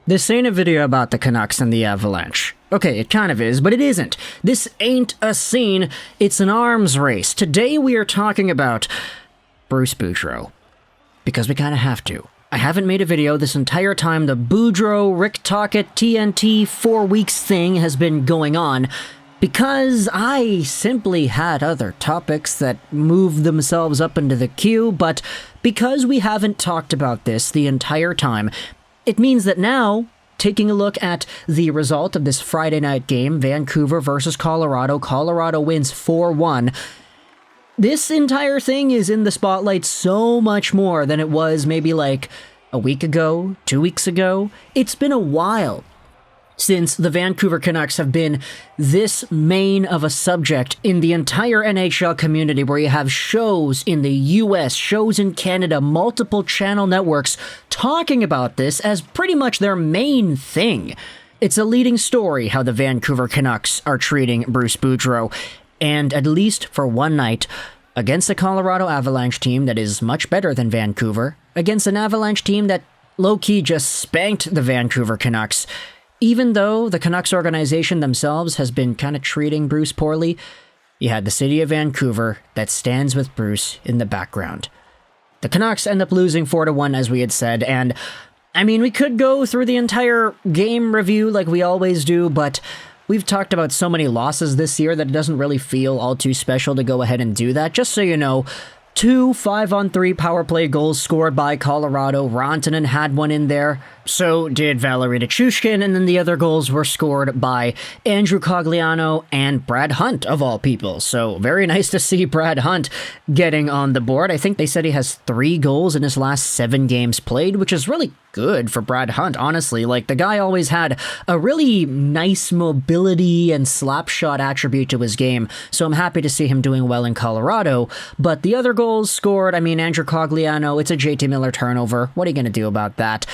This ain't a video about the Canucks and the Avalanche. Okay, it kind of is, but it isn't. This ain't a scene, it's an arms race. Today we are talking about Bruce Boudreau. Because we kind of have to. I haven't made a video this entire time the Boudreau, Rick Tocchet, TNT 4 weeks thing has been going on, because I simply had other topics that moved themselves up into the queue, but because we haven't talked about this the entire time, it means that now, taking a look at the result of this Friday night game, Vancouver versus Colorado, Colorado wins 4-1. This entire thing is in the spotlight so much more than it was maybe like a week ago, 2 weeks ago. It's been a while since the Vancouver Canucks have been this main of a subject in the entire NHL community, where you have shows in the US, shows in Canada, multiple channel networks talking about this as pretty much their main thing. It's a leading story how the Vancouver Canucks are treating Bruce Boudreau, and at least for one night, against a Colorado Avalanche team that is much better than Vancouver, against an Avalanche team that low-key just spanked the Vancouver Canucks. Even though the Canucks organization themselves has been kind of treating Bruce poorly, you had the city of Vancouver that stands with Bruce in the background. The Canucks end up losing 4-1, as we had said, and I mean, we could go through the entire game review like we always do, but we've talked about so many losses this year that it doesn't really feel all too special to go ahead and do that. Just so you know, 2 5-on-3 power play goals scored by Colorado. Rantanen had one in there. So did Valeri Nichushkin, and then the other goals were scored by Andrew Cogliano and Brad Hunt, of all people. So very nice to see Brad Hunt getting on the board. I think they said he has 3 goals in his last 7 games played, which is really good for Brad Hunt, honestly. Like, the guy always had a really nice mobility and slap shot attribute to his game, so I'm happy to see him doing well in Colorado. But the other goals scored, I mean, Andrew Cogliano, it's a JT Miller turnover. What are you going to do about that?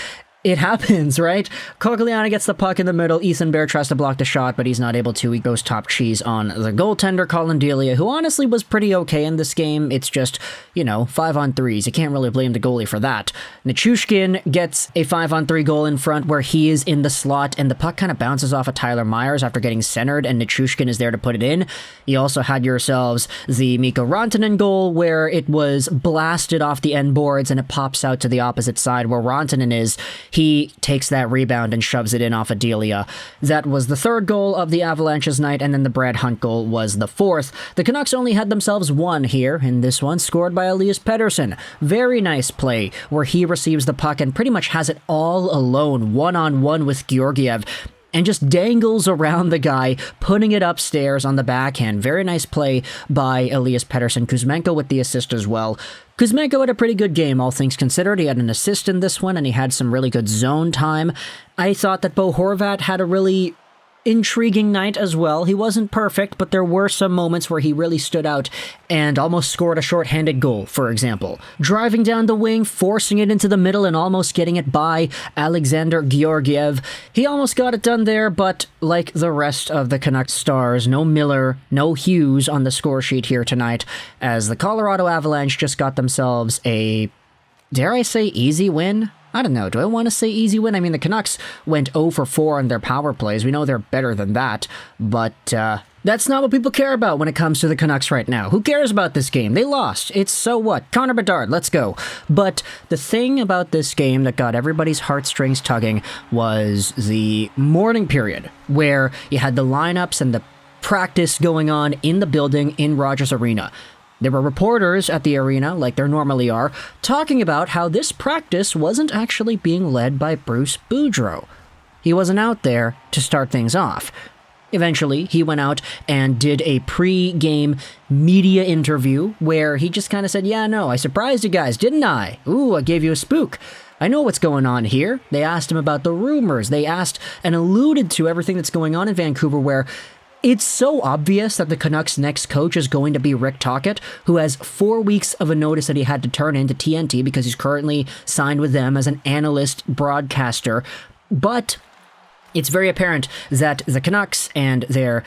It happens, right? Cogliano gets the puck in the middle. Ethan Bear tries to block the shot, but he's not able to. He goes top cheese on the goaltender, Colin Delia, who honestly was pretty okay in this game. It's just, 5-on-3s. You can't really blame the goalie for that. Nichushkin gets a 5-on-3 goal in front where he is in the slot, and the puck kind of bounces off of Tyler Myers after getting centered, and Nichushkin is there to put it in. You also had yourselves the Mikko Rantanen goal, where it was blasted off the end boards, and it pops out to the opposite side where Rantanen is. He takes that rebound and shoves it in off of Delia. That was the 3rd goal of the Avalanche's night, and then the Brad Hunt goal was the 4th. The Canucks only had themselves 1 here, and this one scored by Elias Pettersson. Very nice play, where he receives the puck and pretty much has it all alone, one-on-one with Georgiev, and just dangles around the guy, putting it upstairs on the backhand. Very nice play by Elias Pettersson. Kuzmenko with the assist as well. Kuzmenko had a pretty good game, all things considered. He had an assist in this one, and he had some really good zone time. I thought that Bo Horvat had a really intriguing night as well. He wasn't perfect, but there were some moments where he really stood out and almost scored a shorthanded goal, for example. Driving down the wing, forcing it into the middle, and almost getting it by Alexander Georgiev. He almost got it done there, but like the rest of the Canucks stars, no Miller, no Hughes on the score sheet here tonight, as the Colorado Avalanche just got themselves a, dare I say, easy win? I don't know, do I want to say easy win? I mean, the Canucks went 0 for 4 on their power plays. We know they're better than that, but that's not what people care about when it comes to the Canucks right now. Who cares about this game? They lost. It's so what? Connor Bedard, let's go. But the thing about this game that got everybody's heartstrings tugging was the morning period, where you had the lineups and the practice going on in the building in Rogers Arena. There were reporters at the arena, like there normally are, talking about how this practice wasn't actually being led by Bruce Boudreau. He wasn't out there to start things off. Eventually, he went out and did a pre-game media interview where he just kind of said, yeah, no, I surprised you guys, didn't I? Ooh, I gave you a spook. I know what's going on here. They asked him about the rumors. They asked and alluded to everything that's going on in Vancouver, where it's so obvious that the Canucks' next coach is going to be Rick Tocchet, who has 4 weeks of a notice that he had to turn into TNT because he's currently signed with them as an analyst broadcaster. But it's very apparent that the Canucks and their,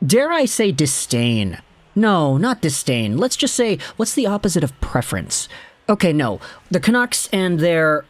dare I say, disdain. No, not disdain. Let's just say, what's the opposite of preference? Okay, no. The Canucks and their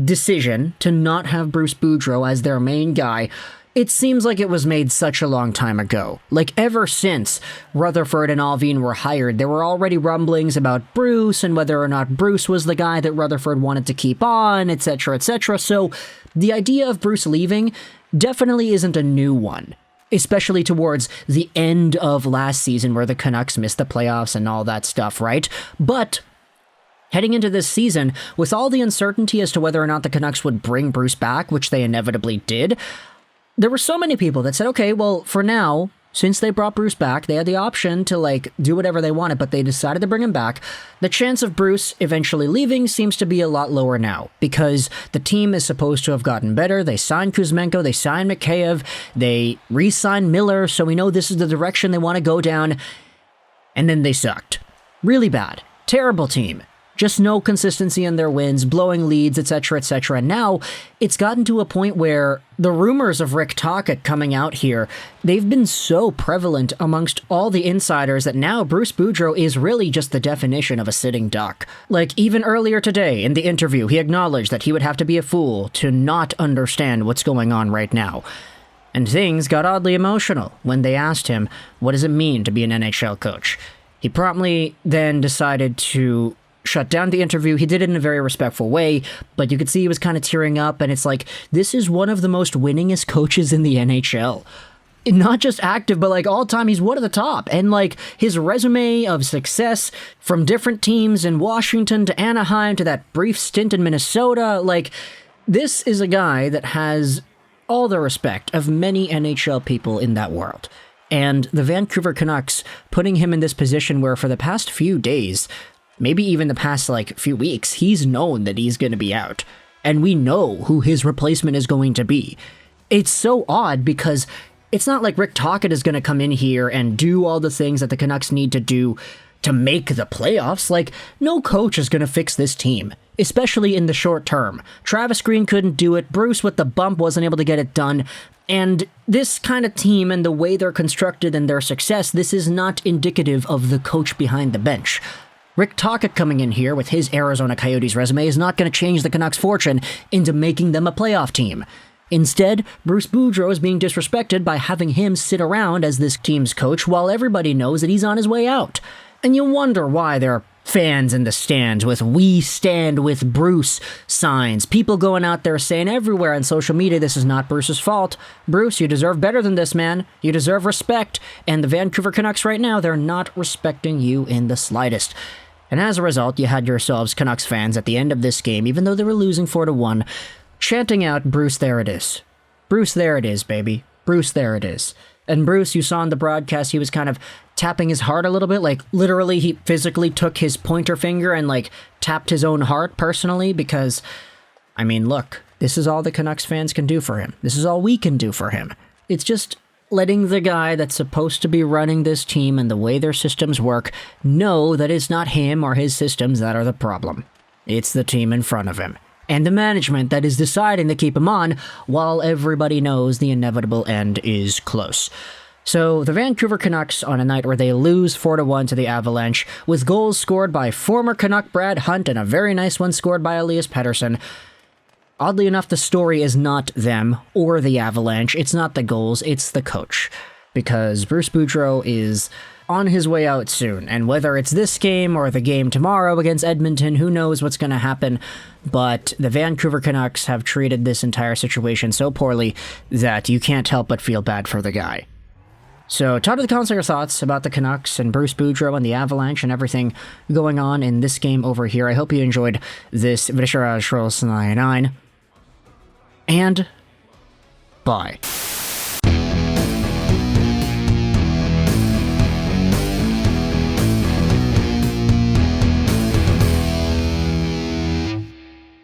decision to not have Bruce Boudreau as their main guy, it seems like it was made such a long time ago. Like, ever since Rutherford and Alvin were hired, there were already rumblings about Bruce and whether or not Bruce was the guy that Rutherford wanted to keep on, etc., etc. So the idea of Bruce leaving definitely isn't a new one, especially towards the end of last season where the Canucks missed the playoffs and all that stuff, right? But heading into this season, with all the uncertainty as to whether or not the Canucks would bring Bruce back, which they inevitably did, there were so many people that said, okay, well, for now, since they brought Bruce back, they had the option to, like, do whatever they wanted, but they decided to bring him back. The chance of Bruce eventually leaving seems to be a lot lower now, because the team is supposed to have gotten better. They signed Kuzmenko, they signed Mikheyev, they re-signed Miller, so we know this is the direction they want to go down, and then they sucked. Really bad. Terrible team. Just no consistency in their wins, blowing leads, etc., etc. And now it's gotten to a point where the rumors of Rick Tocchet coming out here, they've been so prevalent amongst all the insiders that now Bruce Boudreau is really just the definition of a sitting duck. Like, even earlier today in the interview, he acknowledged that he would have to be a fool to not understand what's going on right now. And things got oddly emotional when they asked him, what does it mean to be an NHL coach? He promptly then decided to shut down the interview. He did it in a very respectful way, but you could see he was kind of tearing up, and it's like, this is one of the most winningest coaches in the NHL. Not just active, but like all time, he's one of the top. And like his resume of success from different teams in Washington to Anaheim to that brief stint in Minnesota, like, this is a guy that has all the respect of many NHL people in that world. And the Vancouver Canucks putting him in this position where for the past few days, maybe even the past, like, few weeks, he's known that he's going to be out. And we know who his replacement is going to be. It's so odd because it's not like Rick Tocchet is going to come in here and do all the things that the Canucks need to do to make the playoffs. Like, no coach is going to fix this team, especially in the short term. Travis Green couldn't do it. Bruce with the bump wasn't able to get it done. And this kind of team and the way they're constructed and their success, this is not indicative of the coach behind the bench. Rick Tocchet coming in here with his Arizona Coyotes resume is not going to change the Canucks' fortune into making them a playoff team. Instead, Bruce Boudreau is being disrespected by having him sit around as this team's coach while everybody knows that he's on his way out. And you wonder why there are fans in the stands with "We Stand with Bruce" signs, people going out there saying everywhere on social media, this is not Bruce's fault. Bruce, you deserve better than this, man. You deserve respect. And the Vancouver Canucks right now, they're not respecting you in the slightest. And as a result, you had yourselves Canucks fans at the end of this game, even though they were losing 4-1, chanting out, "Bruce, there it is. Bruce, there it is, baby. Bruce, there it is." And Bruce, you saw in the broadcast, he was kind of tapping his heart a little bit. Like, literally, he physically took his pointer finger and, like, tapped his own heart personally because, I mean, look, this is all the Canucks fans can do for him. This is all we can do for him. It's just letting the guy that's supposed to be running this team and the way their systems work know that it's not him or his systems that are the problem. It's the team in front of him. And the management that is deciding to keep him on while everybody knows the inevitable end is close. So the Vancouver Canucks, on a night where they lose 4-1 to the Avalanche, with goals scored by former Canuck Brad Hunt and a very nice one scored by Elias Pettersson. Oddly enough, the story is not them or the Avalanche. It's not the goals, it's the coach. Because Bruce Boudreau is on his way out soon, and whether it's this game or the game tomorrow against Edmonton, who knows what's going to happen, but the Vancouver Canucks have treated this entire situation so poorly that you can't help but feel bad for the guy. So, talk to the comments on your thoughts about the Canucks and Bruce Boudreau and the Avalanche and everything going on in this game over here. I hope you enjoyed this Juraj 99, and bye.